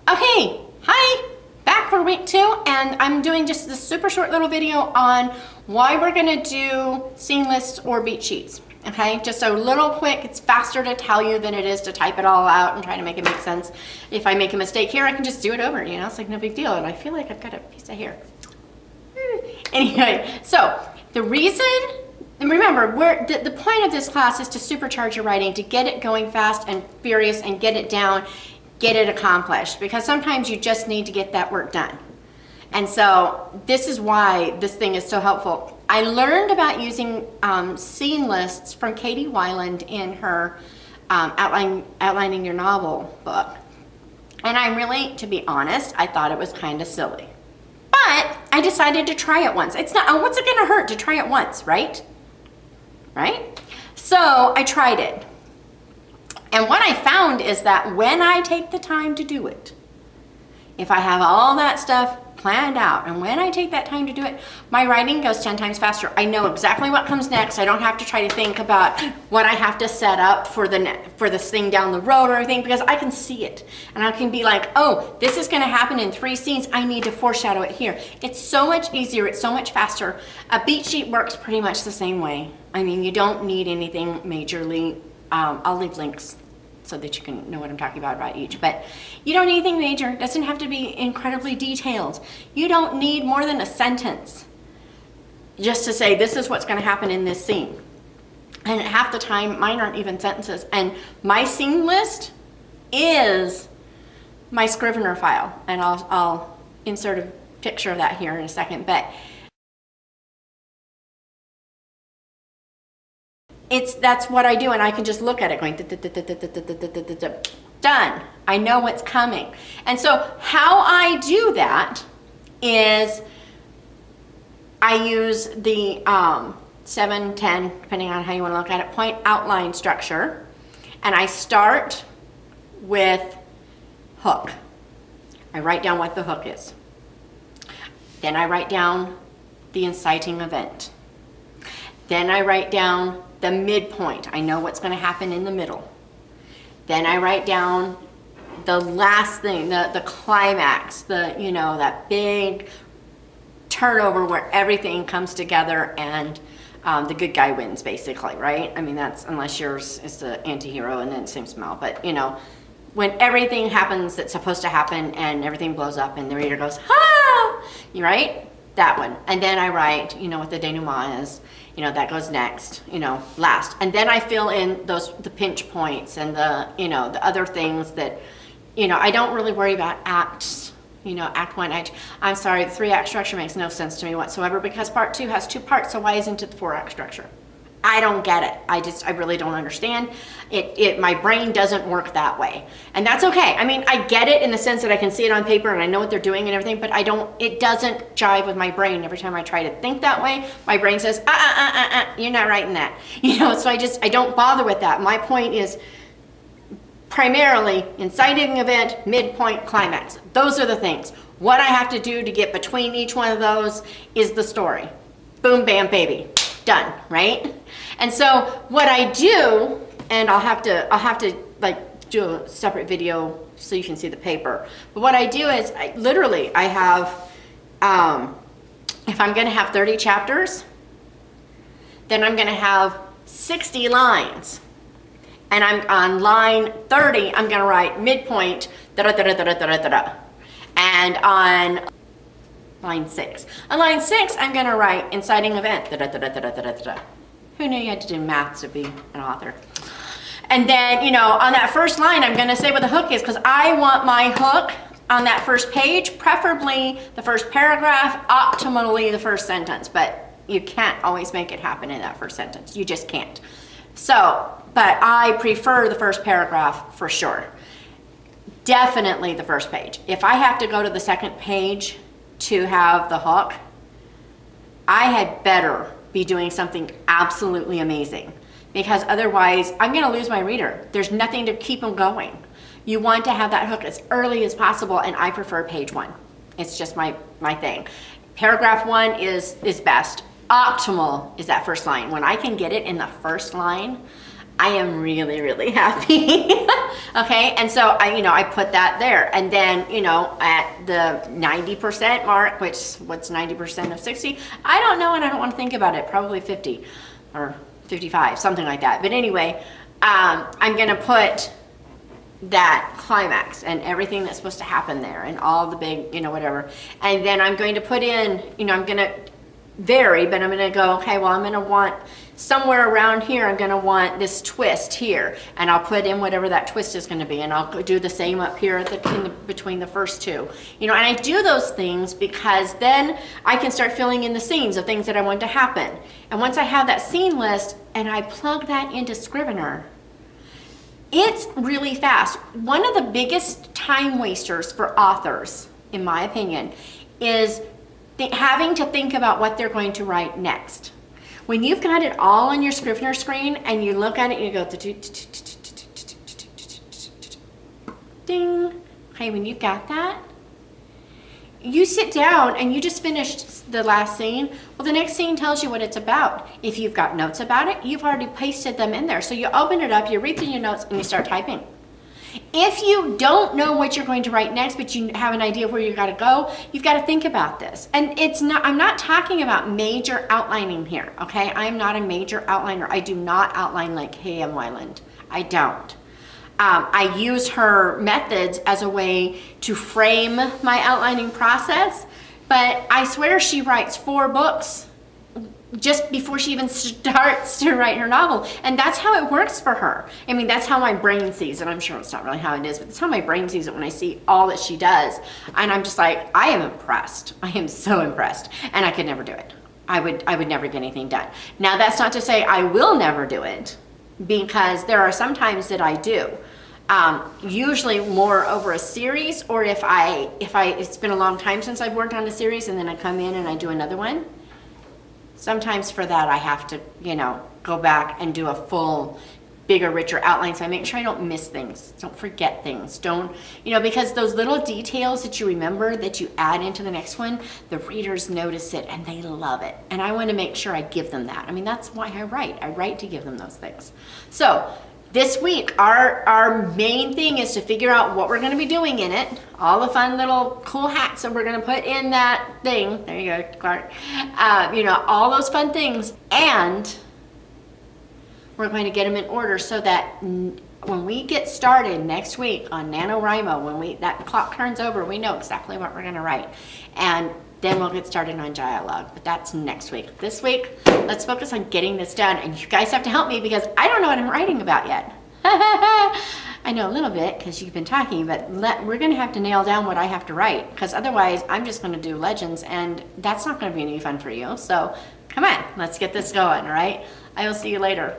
Okay, hi, back for week 2, and I'm doing just this super short little video on why we're gonna do scene lists or beat sheets. Okay, just a little quick, it's faster to tell you than it is to type it all out and try to make it make sense. If I make a mistake here, I can just do it over, you know, it's like no big deal. And I feel like I've got a piece of hair. Anyway, so the reason, and remember, the point of this class is to supercharge your writing, to get it going fast and furious and get it down, get it accomplished, because sometimes you just need to get that work done. And so this is why this thing is so helpful. I learned about using scene lists from Katie Weiland in her Outlining Your Novel book. And I really, to be honest, I thought it was kind of silly. But I decided to try it once. It's not, what's it gonna hurt to try it once, right? Right? So I tried it. And what I found is that when I take the time to do it, if I have all that stuff planned out, and when I take that time to do it, my writing goes 10 times faster. I know exactly what comes next. I don't have to try to think about what I have to set up for this thing down the road or anything, because I can see it. And I can be like, oh, this is gonna happen in 3 scenes. I need to foreshadow it here. It's so much easier, it's so much faster. A beat sheet works pretty much the same way. I mean, you don't need anything majorly. I'll leave links so that you can know what I'm talking about each. But you don't need anything major. It doesn't have to be incredibly detailed. You don't need more than a sentence just to say, this is what's gonna happen in this scene. And half the time, mine aren't even sentences. And my scene list is my Scrivener file. And I'll insert a picture of that here in a second. But that's what I do, and I can just look at it going done. I know what's coming. And so how I do that is I use the 7, 10, depending on how you want to look at it, point outline structure, and I start with hook. I write down what the hook is. Then I write down the inciting event. Then I write down the midpoint. I know what's going to happen in the middle. Then I write down the last thing, the climax, that big turnover where everything comes together and the good guy wins, basically, right? I mean, that's, unless yours is the anti-hero and then same smell, but when everything happens that's supposed to happen and everything blows up and the reader goes, ah, you right? That one. And then I write, what the denouement is, that goes next, last. And then I fill in the pinch points and the other things that, I don't really worry about acts, act 1, I'm sorry, the 3-act structure makes no sense to me whatsoever, because part 2 has 2 parts, so why isn't it the 4-act structure? I don't get it. I really don't understand. My brain doesn't work that way. And that's okay. I mean, I get it in the sense that I can see it on paper and I know what they're doing and everything, but it doesn't jive with my brain. Every time I try to think that way, my brain says, you're not writing that. So I don't bother with that. My point is primarily inciting event, midpoint, climax. Those are the things. What I have to do to get between each one of those is the story. Boom, bam, baby. Done, right? And so what I do, and I'll have to like do a separate video so you can see the paper. But what I do is I have, if I'm gonna have 30 chapters, then I'm gonna have 60 lines. And I'm on line 30, I'm gonna write midpoint, da-da-da-da-da-da-da-da. And on line 6. On line 6, I'm gonna write inciting event, da-da-da-da-da-da-da-da. Who knew you had to do math to be an author? And then, on that first line, I'm gonna say what the hook is, because I want my hook on that first page, preferably the first paragraph, optimally the first sentence, but you can't always make it happen in that first sentence. You just can't. So, but I prefer the first paragraph for sure. Definitely the first page. If I have to go to the second page to have the hook, I had better be doing something absolutely amazing, because otherwise I'm going to lose my reader. There's nothing to keep them going. You want to have that hook as early as possible, and I prefer page 1. It's just my thing. Paragraph 1 is best. Optimal is that first line. When I can get it in the first line, I am really, really happy. Okay, and so I put that there, and then, at the 90% mark, which, what's 90% of 60? I don't know, and I don't want to think about it. Probably 50 or 55, something like that. But anyway, I'm gonna put that climax and everything that's supposed to happen there, and all the big, whatever. And then I'm going to put in, I'm gonna vary, but I'm gonna go, okay, well, I'm gonna want somewhere around here, I'm gonna want this twist here, and I'll put in whatever that twist is gonna be, and I'll do the same up here between the first two. And I do those things because then I can start filling in the scenes of things that I want to happen. And once I have that scene list and I plug that into Scrivener, it's really fast. One of the biggest time wasters for authors, in my opinion, is having to think about what they're going to write next. When you've got it all on your Scrivener screen and you look at it and you go, ding. Okay, when you've got that, you sit down and you just finished the last scene. Well, the next scene tells you what it's about. If you've got notes about it, you've already pasted them in there. So you open it up, you read through your notes, and you start typing. If you don't know what you're going to write next, but you have an idea of where you got to go, you've got to think about this. And I'm not talking about major outlining here, okay? I'm not a major outliner. I do not outline like Hay Weiland. I don't. I use her methods as a way to frame my outlining process, but I swear she writes 4 books just before she even starts to write her novel. And that's how it works for her. I mean, that's how my brain sees it. I'm sure it's not really how it is, but that's how my brain sees it when I see all that she does. And I'm just like, I am impressed. I am so impressed. And I could never do it. I would never get anything done. Now, that's not to say I will never do it, because there are some times that I do. Usually more over a series, or if it's been a long time since I've worked on a series and then I come in and I do another one. Sometimes for that I have to, go back and do a full, bigger, richer outline, so I make sure I don't miss things, don't forget things, because those little details that you remember that you add into the next one, the readers notice it and they love it. And I want to make sure I give them that. I mean, that's why I write to give them those things. So this week, our main thing is to figure out what we're going to be doing in it, all the fun little cool hats that we're going to put in that thing. There you go, Clark. All those fun things. And we're going to get them in order so that when we get started next week on NaNoWriMo, when that clock turns over, we know exactly what we're going to write. And then we'll get started on dialogue, but that's next week. This week, let's focus on getting this done. And you guys have to help me because I don't know what I'm writing about yet. I know a little bit because you've been talking, but we're gonna have to nail down what I have to write, because otherwise I'm just gonna do legends and that's not gonna be any fun for you. So come on, let's get this going, all right? I will see you later.